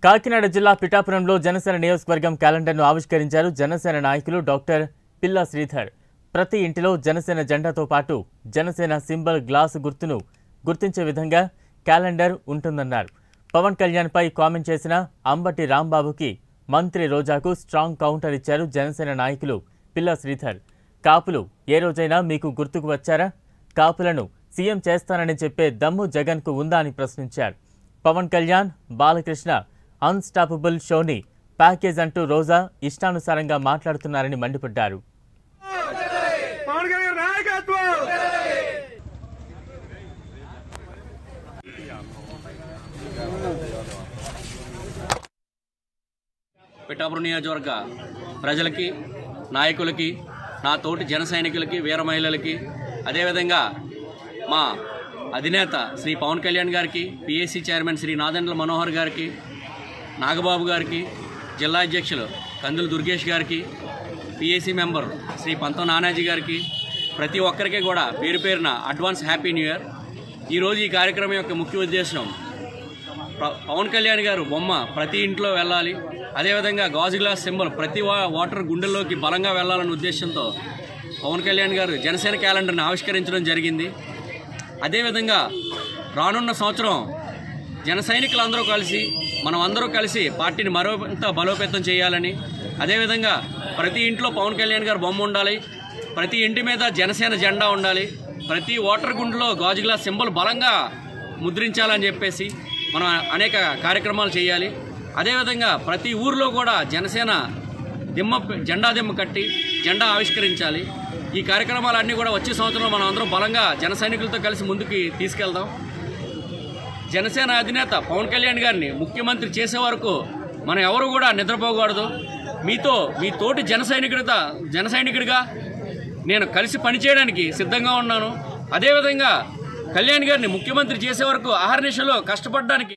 కాకినాడ జిల్లా పిఠాపురంలో జనసేన నియోజకవర్గం క్యాలెండర్ను ఆవిష్కరించారు జనసేన నాయకులు డాక్టర్ పిల్లా శ్రీధర్. ప్రతి ఇంటిలో జనసేన జెండాతో పాటు జనసేన సింబల్ గ్లాసు గుర్తును గుర్తించే విధంగా క్యాలెండర్ ఉంటుందన్నారు. పవన్ కళ్యాణ్పై కామెంట్ చేసిన అంబటి రాంబాబుకి మంత్రి రోజాకు స్ట్రాంగ్ కౌంటర్ ఇచ్చారు జనసేన నాయకులు పిల్లా శ్రీధర్. కాపులు ఏ రోజైనా మీకు గుర్తుకు వచ్చారా? కాపులను సీఎం చేస్తానని చెప్పే దమ్ము జగన్కు ఉందా అని ప్రశ్నించారు. పవన్ కళ్యాణ్, బాలకృష్ణ అన్స్టాపబుల్ షోని ప్యాకేజ్ అంటూ రోజా ఇష్టానుసారంగా మాట్లాడుతున్నారని మండిపడ్డారు. పిఠాపురం నియోజకవర్గ ప్రజలకి, నాయకులకి, నా తోటి జన సైనికులకి, వీర మహిళలకి, అదేవిధంగా మా అధినేత శ్రీ పవన్ కళ్యాణ్ గారికి, పిఎస్సి చైర్మన్ శ్రీ నాదెండ్ల మనోహర్ గారికి, నాగబాబు గారికి, జిల్లా అధ్యక్షులు కందులు దుర్గేష్ గారికి, పిఎస్సి మెంబర్ శ్రీ పంతం నానాజీ గారికి, ప్రతి ఒక్కరికి కూడా పేరు పేరున అడ్వాన్స్ హ్యాపీ న్యూ ఇయర్. ఈరోజు ఈ కార్యక్రమం యొక్క ముఖ్య ఉద్దేశం పవన్ కళ్యాణ్ గారు బొమ్మ ప్రతి ఇంట్లో వెళ్ళాలి, అదేవిధంగా గాజు గ్లాస్ సింబల్ ప్రతి ఓటర్ గుండెల్లోకి బలంగా వెళ్ళాలనే ఉద్దేశంతో పవన్ కళ్యాణ్ గారు జనసేన క్యాలెండర్ని ఆవిష్కరించడం జరిగింది. అదేవిధంగా రానున్న సంవత్సరం జన సైనికులందరూ కలిసి, మనం అందరూ కలిసి పార్టీని మరింత బలోపేతం చేయాలని, అదేవిధంగా ప్రతి ఇంట్లో పవన్ కళ్యాణ్ గారు బొమ్మ ఉండాలి, ప్రతి ఇంటి మీద జనసేన జెండా ఉండాలి, ప్రతి ఓటర్ గుండెలో గాజు గ్లాస్ సింబల్ బలంగా ముద్రించాలని చెప్పేసి మనం అనేక కార్యక్రమాలు చేయాలి. అదేవిధంగా ప్రతి ఊరిలో కూడా జనసేన జెండా దిమ్మ కట్టి జెండా ఆవిష్కరించాలి. ఈ కార్యక్రమాలన్నీ కూడా వచ్చే సంవత్సరంలో మనం అందరం బలంగా జన సైనికులతో కలిసి ముందుకు తీసుకెళ్దాం. జనసేన అధినేత పవన్ కళ్యాణ్ గారిని ముఖ్యమంత్రి చేసే వరకు మనం ఎవరు కూడా నిద్రపోకూడదు. మీ తోటి జన సైనికుడిగా నేను కలిసి పనిచేయడానికి సిద్ధంగా ఉన్నాను. అదేవిధంగా కళ్యాణ్ గారిని ముఖ్యమంత్రి చేసే వరకు అహర్నిశలో కష్టపడడానికి